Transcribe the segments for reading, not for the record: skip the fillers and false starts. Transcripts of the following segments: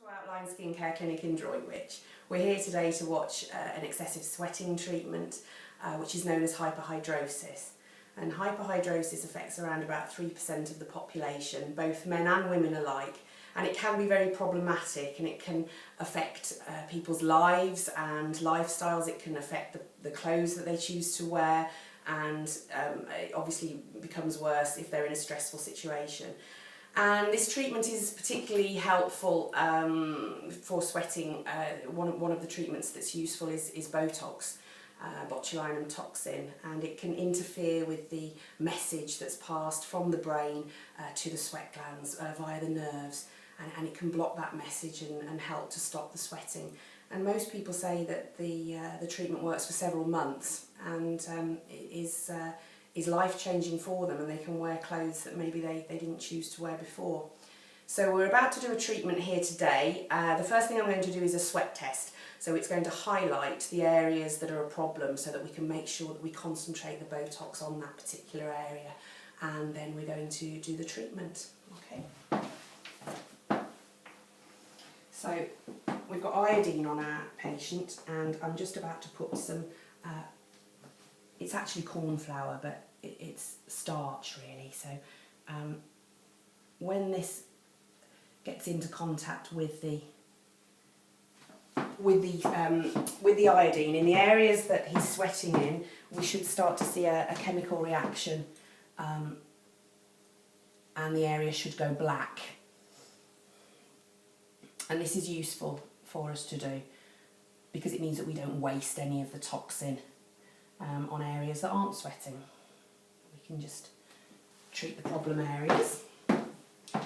to Outline Skincare Clinic in Droitwich. We're here today to watch an excessive sweating treatment which is known as hyperhidrosis. And hyperhidrosis affects around about 3% of the population, both men and women alike, and it can be very problematic, and it can affect people's lives and lifestyles. It can affect the clothes that they choose to wear, and it obviously becomes worse if they're in a stressful situation. And this treatment is particularly helpful for sweating. One of the treatments that's useful is Botox, Botulinum Toxin, and it can interfere with the message that's passed from the brain to the sweat glands via the nerves, and it can block that message and help to stop the sweating. And most people say that the treatment works for several months, and it is life-changing for them, and they can wear clothes that maybe they didn't choose to wear before. So we're about to do a treatment here today. The first thing I'm going to do is a sweat test. So it's going to highlight the areas that are a problem so that we can make sure that we concentrate the Botox on that particular area, and then we're going to do the treatment. Okay. So we've got iodine on our patient, and I'm just about to put some, it's actually corn flour, but it's starch really. So when this gets into contact with the iodine in the areas that he's sweating in, we should start to see a chemical reaction, and the area should go black. And this is useful for us to do because it means that we don't waste any of the toxin on areas that aren't sweating. We can just treat the problem areas.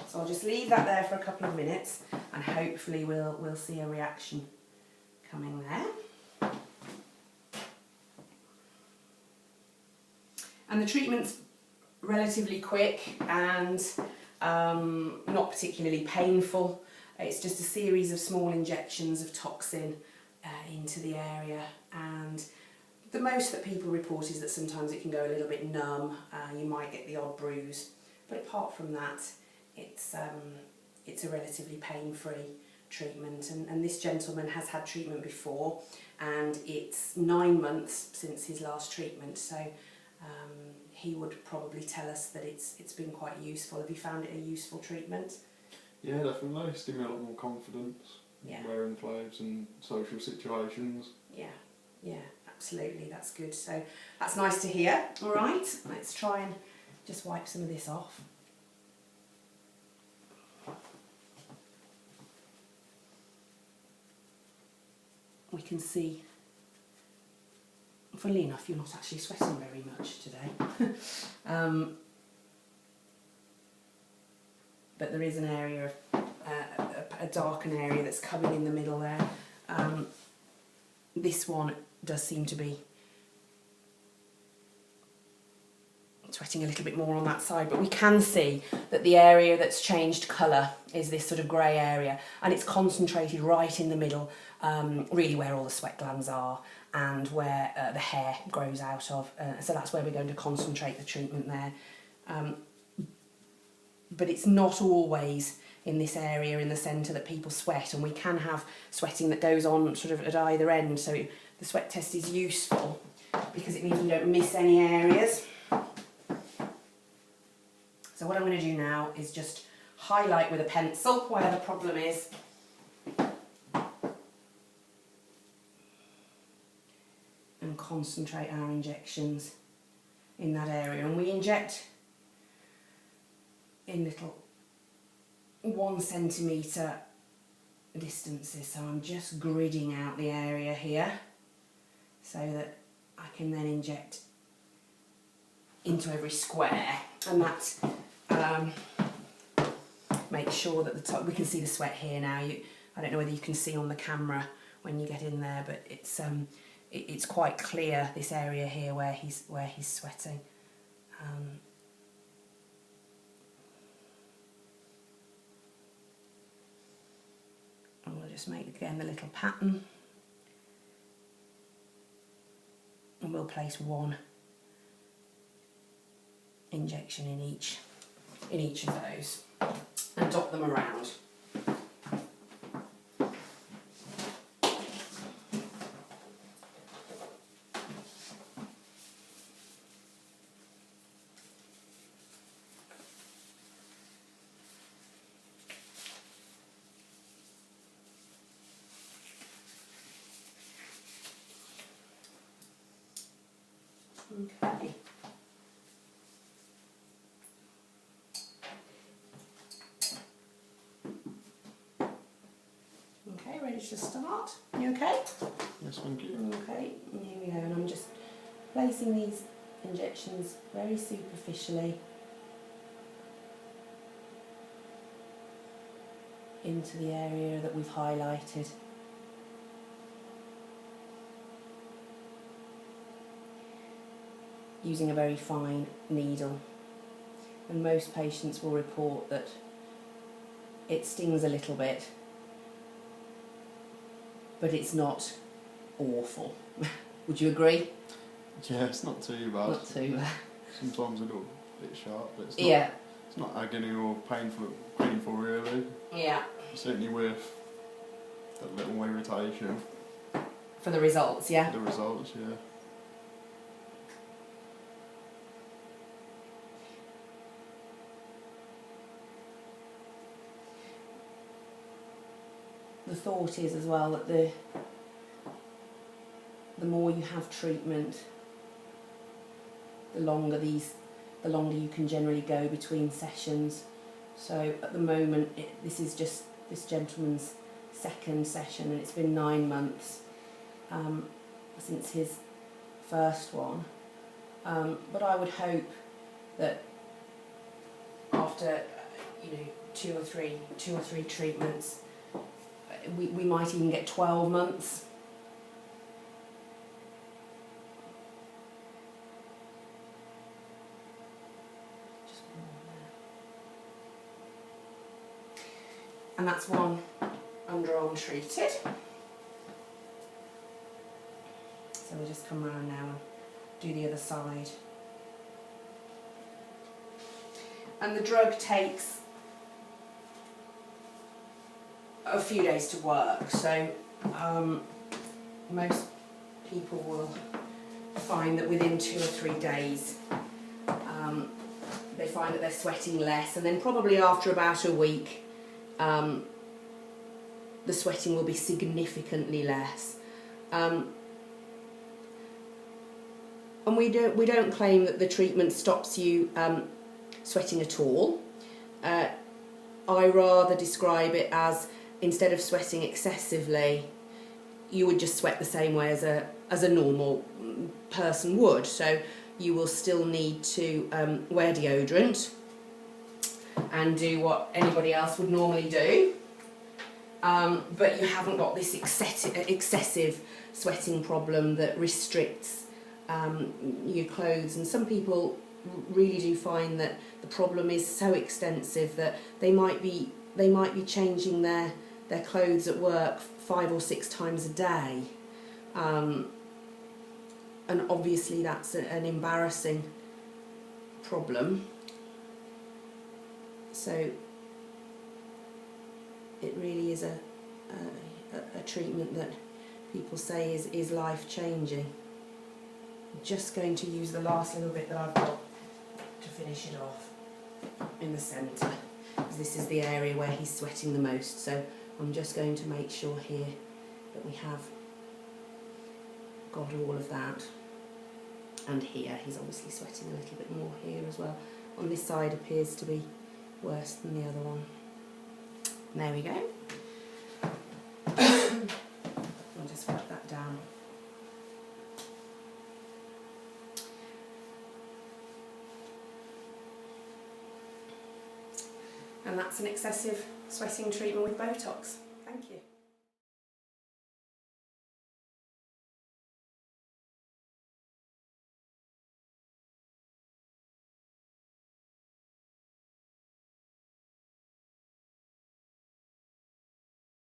So I'll just leave that there for a couple of minutes, and hopefully we'll see a reaction coming there. And the treatment's relatively quick and not particularly painful. It's just a series of small injections of toxin into the area, and the most that people report is that sometimes it can go a little bit numb. You might get the odd bruise, but apart from that, it's a relatively pain-free treatment. And this gentleman has had treatment before, and it's 9 months since his last treatment, so he would probably tell us that it's been quite useful. Have you found it a useful treatment? Yeah, definitely. It's given me a lot more confidence in wearing clothes and social situations. Yeah, absolutely, that's good. So that's nice to hear. All right, let's try and just wipe some of this off. We can see, funnily enough, you're not actually sweating very much today. But there is an area of a darkened area that's coming in the middle there. This one does seem to be sweating a little bit more on that side, but we can see that the area that's changed colour is this sort of grey area, and it's concentrated right in the middle, really where all the sweat glands are and where the hair grows out of. So that's where we're going to concentrate the treatment there. But it's not always in this area in the centre that people sweat, and we can have sweating that goes on sort of at either end. So the sweat test is useful because it means we don't miss any areas. So what I'm going to do now is just highlight with a pencil where the problem is. And concentrate our injections in that area. And we inject in little 1 centimetre distances. So I'm just gridding out the area here so that I can then inject into every square, and that makes sure that the top, we can see the sweat here now. I don't know whether you can see on the camera when you get in there, but it's quite clear, this area here where he's sweating. And we'll just make again the little pattern, and we'll place 1 injection in each of those and dot them around. Okay. Okay, ready to start? You okay? Yes, thank you. Okay, and here we go, and I'm just placing these injections very superficially into the area that we've highlighted. Using a very fine needle, and most patients will report that it stings a little bit, but it's not awful. Would you agree? Yeah, it's not too bad. Not too bad. Sometimes a little bit sharp, but it's not agony or painful really. Yeah. Certainly with that little irritation. For the results, yeah? The results, yeah. The thought is as well that the more you have treatment, the longer you can generally go between sessions. So at the moment, this is just this gentleman's second session, and it's been 9 months since his first one. But I would hope that after 2 or 3 treatments, we might even get 12 months. Just one more there. And that's one underarm treated. So we'll just come around now and do the other side. And the drug takes a few days to work, so most people will find that within 2 or 3 days they find that they're sweating less, and then probably after about a week the sweating will be significantly less. And we don't claim that the treatment stops you sweating at all. I rather describe it as, instead of sweating excessively, you would just sweat the same way as a normal person would. So you will still need to wear deodorant and do what anybody else would normally do, but you haven't got this excessive sweating problem that restricts your clothes. And some people really do find that the problem is so extensive that they might be changing their clothes at work 5 or 6 times a day, and obviously that's an embarrassing problem. So it really is a treatment that people say is life-changing. I'm just going to use the last little bit that I've got to finish it off in the centre, because this is the area where he's sweating the most. So I'm just going to make sure here that we have got all of that. And here, he's obviously sweating a little bit more here as well. On this side appears to be worse than the other one. And there we go. I'll just wipe that down. And that's an excessive sweating treatment with Botox.